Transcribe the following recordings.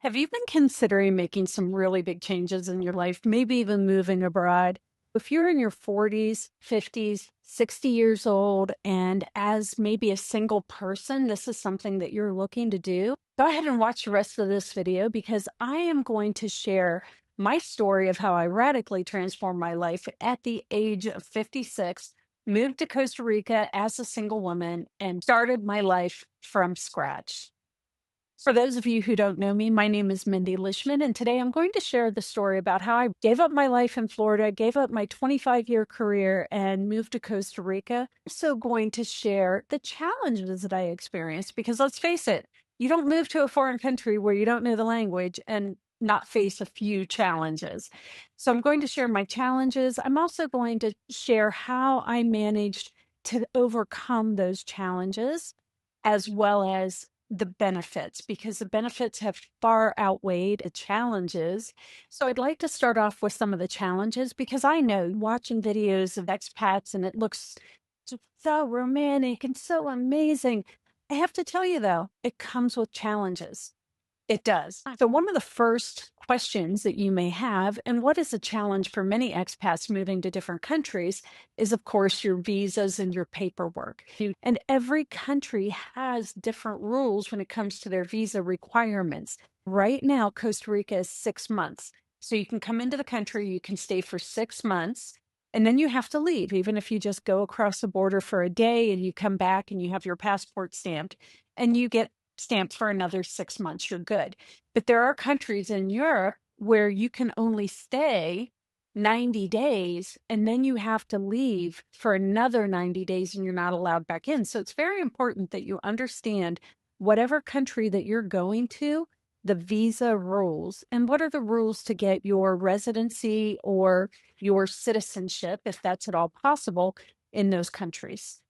Have you been considering making some really big changes in your life, maybe even moving abroad? If you're in your 40s, 50s, 60 years old, and as maybe a single person, this is something that you're looking to do, go ahead and watch the rest of this video because I am going to share my story of how I radically transformed my life at the age of 56, moved to Costa Rica as a single woman, and started my life from scratch. For those of you who don't know me, my name is Mindy Lishman, and today I'm going to share the story about how I gave up my life in Florida, gave up my 25-year career, and moved to Costa Rica. Also going to share the challenges that I experienced, because let's face it, you don't move to a foreign country where you don't know the language and not face a few challenges. So I'm going to share my challenges. I'm also going to share how I managed to overcome those challenges, as well as the benefits, because the benefits have far outweighed the challenges. So I'd like to start off with some of the challenges because I know watching videos of expats and it looks so romantic and so amazing. I have to tell you though, it comes with challenges. It does. So, one of the first questions that you may have, and what is a challenge for many expats moving to different countries, is of course your visas and your paperwork. And every country has different rules when it comes to their visa requirements. Right now, Costa Rica is 6 months. So, you can come into the country, you can stay for 6 months. And then you have to leave, even if you just go across the border for a day and you come back and you have your passport stamped and you get stamped for another 6 months, you're good. But there are countries in Europe where you can only stay 90 days and then you have to leave for another 90 days and you're not allowed back in. So it's very important that you understand whatever country that you're going to, the visa rules, and what are the rules to get your residency or your citizenship, if that's at all possible, in those countries.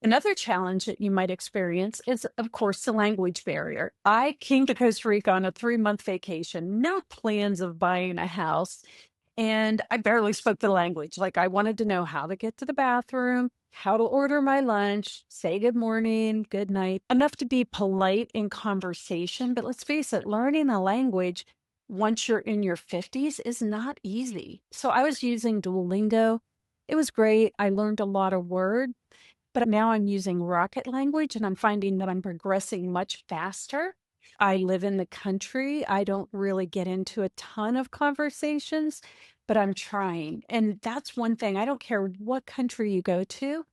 Another challenge that you might experience is, of course, the language barrier. I came to Costa Rica on a 3-month vacation, no plans of buying a house, and I barely spoke the language. Like, I wanted to know how to get to the bathroom, how to order my lunch, say good morning, good night, enough to be polite in conversation. But let's face it, learning a language once you're in your 50s is not easy. So I was using Duolingo. It was great. I learned a lot of words. But now I'm using rocket language and I'm finding that I'm progressing much faster. I live in the country. I don't really get into a ton of conversations, but I'm trying. And that's one thing. I don't care what country you go to.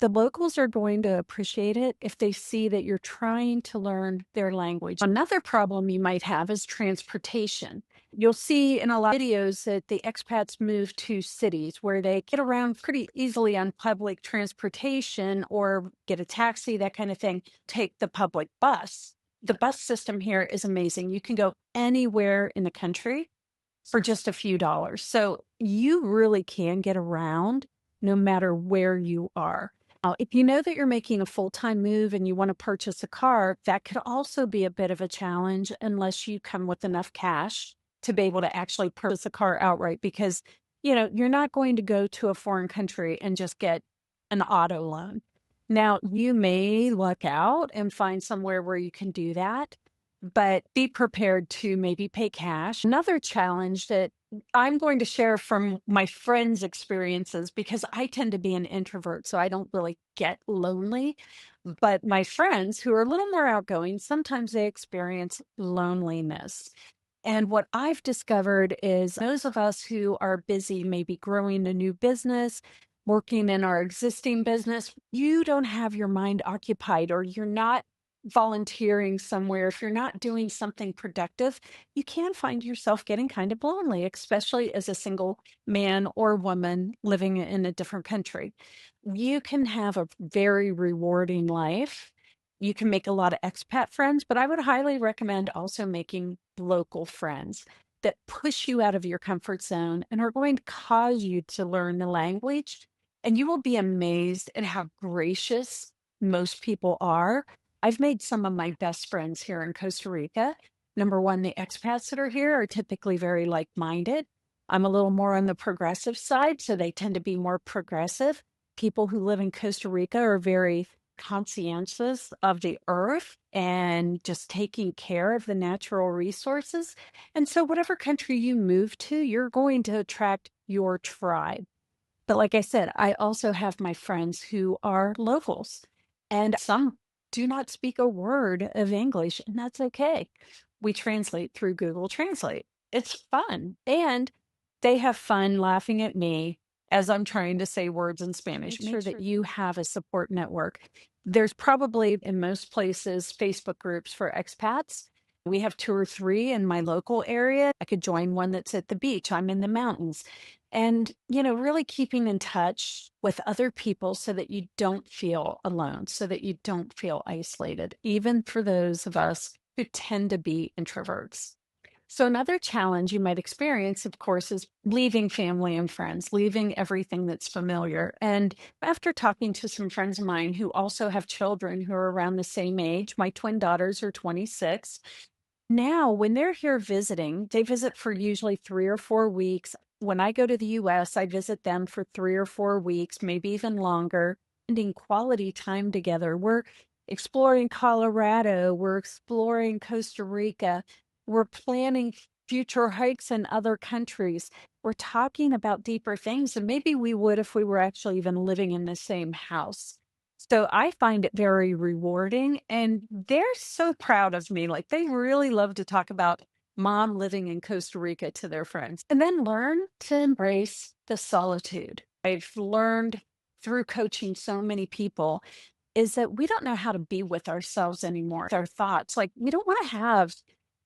The locals are going to appreciate it if they see that you're trying to learn their language. Another problem you might have is transportation. You'll see in a lot of videos that the expats move to cities where they get around pretty easily on public transportation or get a taxi, that kind of thing, take the public bus. The bus system here is amazing. You can go anywhere in the country for just a few dollars. So you really can get around no matter where you are. Now, if you know that you're making a full-time move and you want to purchase a car, that could also be a bit of a challenge unless you come with enough cash to be able to actually purchase a car outright because, you're not going to go to a foreign country and just get an auto loan. Now, you may luck out and find somewhere where you can do that, but be prepared to maybe pay cash. Another challenge that I'm going to share from my friends' experiences, because I tend to be an introvert, so I don't really get lonely. But my friends who are a little more outgoing, sometimes they experience loneliness. And what I've discovered is those of us who are busy, maybe growing a new business, working in our existing business, you don't have your mind occupied or you're not volunteering somewhere, if you're not doing something productive, you can find yourself getting kind of lonely, especially as a single man or woman living in a different country. You can have a very rewarding life. You can make a lot of expat friends, but I would highly recommend also making local friends that push you out of your comfort zone and are going to cause you to learn the language. And you will be amazed at how gracious most people are. I've made some of my best friends here in Costa Rica. Number one, the expats that are here are typically very like-minded. I'm a little more on the progressive side, so they tend to be more progressive. People who live in Costa Rica are very conscientious of the earth and just taking care of the natural resources. And so, whatever country you move to, you're going to attract your tribe. But like I said, I also have my friends who are locals, and some do not speak a word of English, and that's okay. We translate through Google Translate. It's fun. And they have fun laughing at me as I'm trying to say words in Spanish. Make sure that you have a support network. There's probably in most places Facebook groups for expats. We have two or three in my local area. I could join one that's at the beach. I'm in the mountains. And, really keeping in touch with other people so that you don't feel alone, so that you don't feel isolated, even for those of us who tend to be introverts. So, another challenge you might experience, of course, is leaving family and friends, leaving everything that's familiar. And after talking to some friends of mine who also have children who are around the same age, my twin daughters are 26. Now, when they're here visiting, they visit for usually 3 or 4 weeks. When I go to the US, I visit them for 3 or 4 weeks, maybe even longer, spending quality time together. We're exploring Colorado, we're exploring Costa Rica, we're planning future hikes in other countries. We're talking about deeper things than maybe we would if we were actually even living in the same house. So I find it very rewarding, and they're so proud of me. Like they really love to talk about mom living in Costa Rica to their friends and then learn to embrace the solitude. I've learned through coaching so many people is that we don't know how to be with ourselves anymore, with our thoughts. Like we don't want to have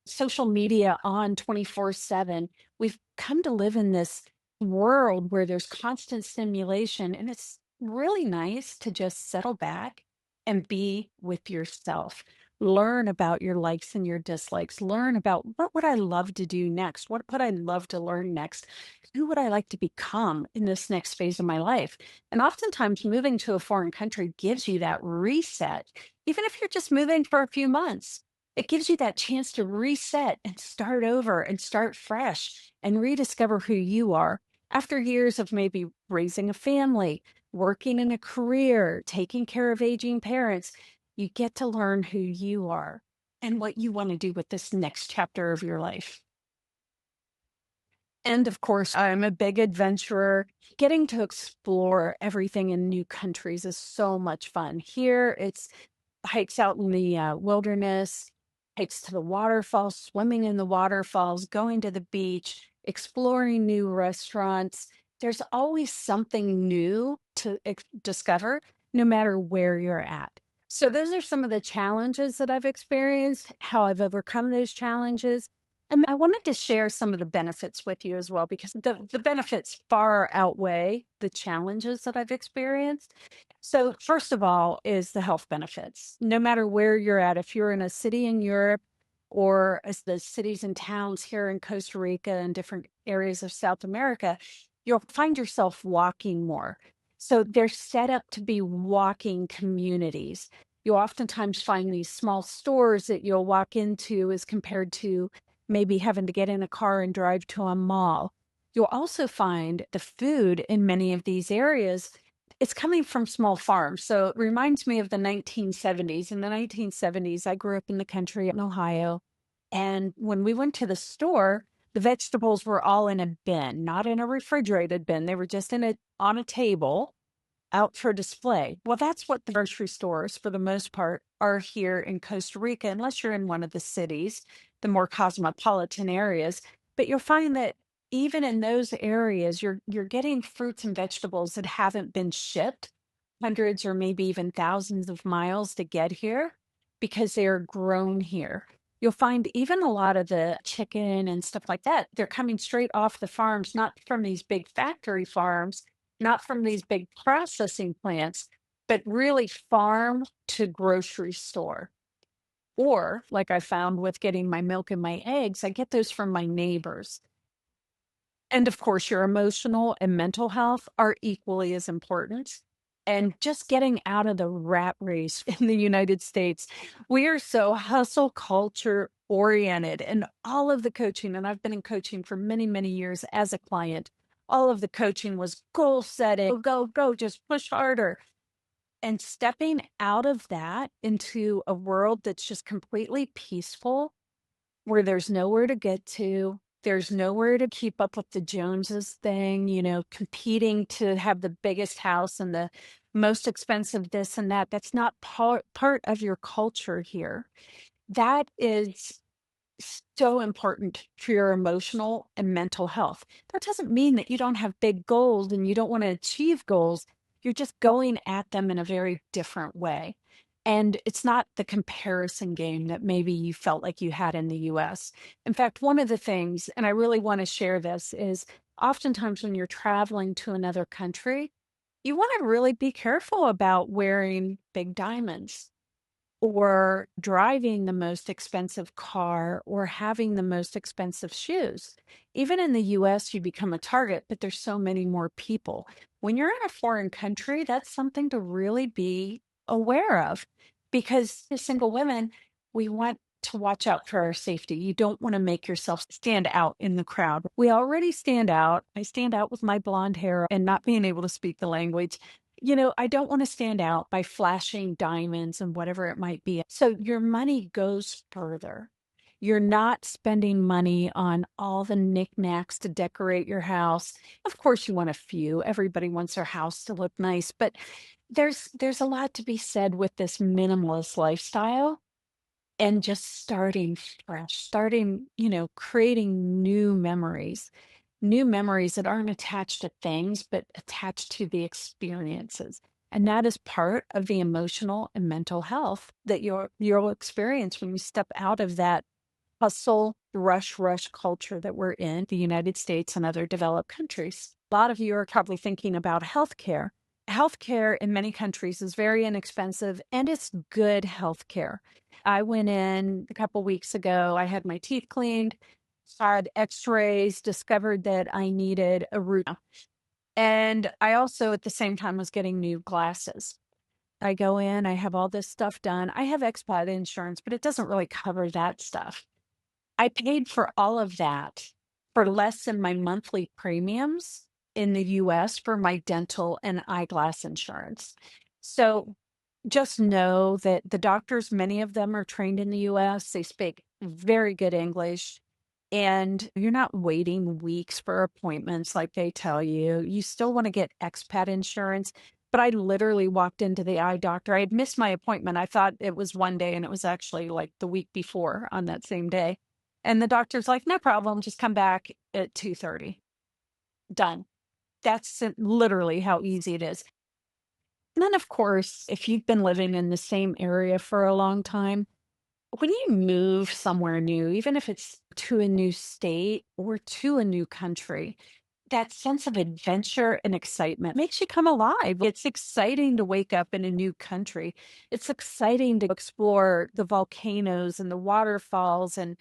social media on 24/7. We've come to live in this world where there's constant stimulation, and it's really nice to just settle back and be with yourself. Learn about your likes and your dislikes. Learn about what would I love to do next? What would I love to learn next? Who would I like to become in this next phase of my life? And oftentimes moving to a foreign country gives you that reset. Even if you're just moving for a few months, it gives you that chance to reset and start over and start fresh and rediscover who you are after years of maybe raising a family, working in a career, taking care of aging parents. You get to learn who you are and what you want to do with this next chapter of your life. And of course, I'm a big adventurer. Getting to explore everything in new countries is so much fun. Here, it's hikes out in the wilderness, hikes to the waterfalls, swimming in the waterfalls, going to the beach, exploring new restaurants. There's always something new to discover, no matter where you're at. So, those are some of the challenges that I've experienced, how I've overcome those challenges. And I wanted to share some of the benefits with you as well, because the benefits far outweigh the challenges that I've experienced. So, first of all, is the health benefits. No matter where you're at, if you're in a city in Europe or as the cities and towns here in Costa Rica and different areas of South America, you'll find yourself walking more. So, they're set up to be walking communities. You'll oftentimes find these small stores that you'll walk into as compared to maybe having to get in a car and drive to a mall. You'll also find the food in many of these areas, it's coming from small farms. So it reminds me of the 1970s. In the 1970s, I grew up in the country in Ohio. And when we went to the store, the vegetables were all in a bin, not in a refrigerated bin. They were just in a on a table out for display. Well, that's what the grocery stores, for the most part, are here in Costa Rica, unless you're in one of the cities, the more cosmopolitan areas. But you'll find that even in those areas, you're getting fruits and vegetables that haven't been shipped hundreds or maybe even thousands of miles to get here because they are grown here. You'll find even a lot of the chicken and stuff like that, they're coming straight off the farms, not from these big factory farms, not from these big processing plants, but really farm to grocery store. Or, like I found with getting my milk and my eggs, I get those from my neighbors. And of course, your emotional and mental health are equally as important. And just getting out of the rat race in the United States, we are so hustle culture oriented. And all of the coaching, and I've been in coaching for many, many years as a client, all of the coaching was goal setting, go, go, go, just push harder. And stepping out of that into a world that's just completely peaceful, where there's nowhere to get to, there's nowhere to keep up with the Joneses thing, competing to have the biggest house and the most expensive this and that. That's not part of your culture here. That is so important for your emotional and mental health. That doesn't mean that you don't have big goals and you don't want to achieve goals. You're just going at them in a very different way. And it's not the comparison game that maybe you felt like you had in the US. In fact, one of the things, and I really want to share this, is oftentimes when you're traveling to another country, you want to really be careful about wearing big diamonds or driving the most expensive car or having the most expensive shoes. Even in the US, you become a target, but there's so many more people. When you're in a foreign country, that's something to really be aware of because as single women, we want to watch out for our safety. You don't want to make yourself stand out in the crowd. We already stand out. I stand out with my blonde hair and not being able to speak the language. I don't want to stand out by flashing diamonds and whatever it might be. So your money goes further. You're not spending money on all the knickknacks to decorate your house. Of course, you want a few. Everybody wants their house to look nice, but there's a lot to be said with this minimalist lifestyle and just starting fresh, creating new memories that aren't attached to things, but attached to the experiences. And that is part of the emotional and mental health that you'll experience when you step out of that hustle, rush culture that we're in the United States and other developed countries. A lot of you are probably thinking about healthcare. Healthcare in many countries is very inexpensive and it's good healthcare. I went in a couple weeks ago. I had my teeth cleaned, had x-rays, discovered that I needed a root. And I also at the same time was getting new glasses. I go in, I have all this stuff done. I have expat insurance, but it doesn't really cover that stuff. I paid for all of that for less than my monthly premiums in the US for my dental and eyeglass insurance. So just know that the doctors, many of them are trained in the US. They speak very good English. And you're not waiting weeks for appointments like they tell you. You still want to get expat insurance. But I literally walked into the eye doctor. I had missed my appointment. I thought it was one day, and it was actually like the week before on that same day. And the doctor's like, no problem, just come back at 2:30. Done. That's literally how easy it is. And then, of course, if you've been living in the same area for a long time, when you move somewhere new, even if it's to a new state or to a new country, that sense of adventure and excitement makes you come alive. It's exciting to wake up in a new country. It's exciting to explore the volcanoes and the waterfalls and,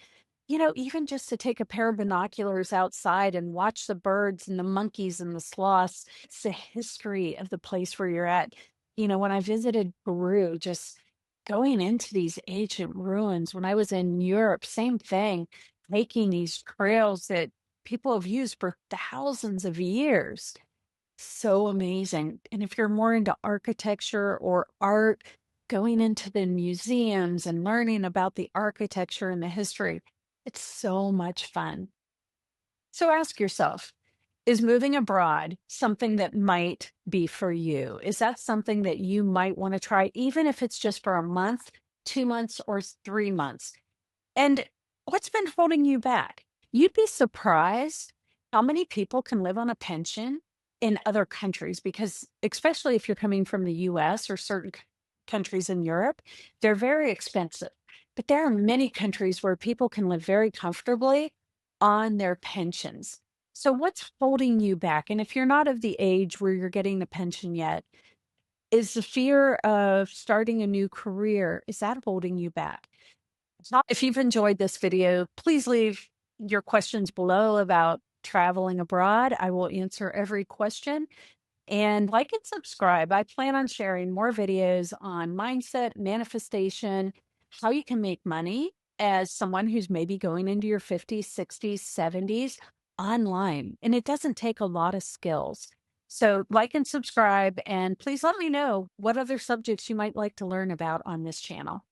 even just to take a pair of binoculars outside and watch the birds and the monkeys and the sloths. It's the history of the place where you're at. When I visited Peru, just going into these ancient ruins, when I was in Europe, same thing, making these trails that people have used for thousands of years. So amazing. And if you're more into architecture or art, going into the museums and learning about the architecture and the history, it's so much fun. So ask yourself, is moving abroad something that might be for you? Is that something that you might want to try, even if it's just for a month, 2 months, or 3 months? And what's been holding you back? You'd be surprised how many people can live on a pension in other countries because, especially if you're coming from the US or certain countries in Europe, they're very expensive. But there are many countries where people can live very comfortably on their pensions. So, what's holding you back? And if you're not of the age where you're getting the pension yet, is the fear of starting a new career, is that holding you back? If you've enjoyed this video, please leave your questions below about traveling abroad. I will answer every question. And like and subscribe. I plan on sharing more videos on mindset, manifestation, how you can make money as someone who's maybe going into your 50s, 60s, 70s online. And it doesn't take a lot of skills. So, like and subscribe, and please let me know what other subjects you might like to learn about on this channel.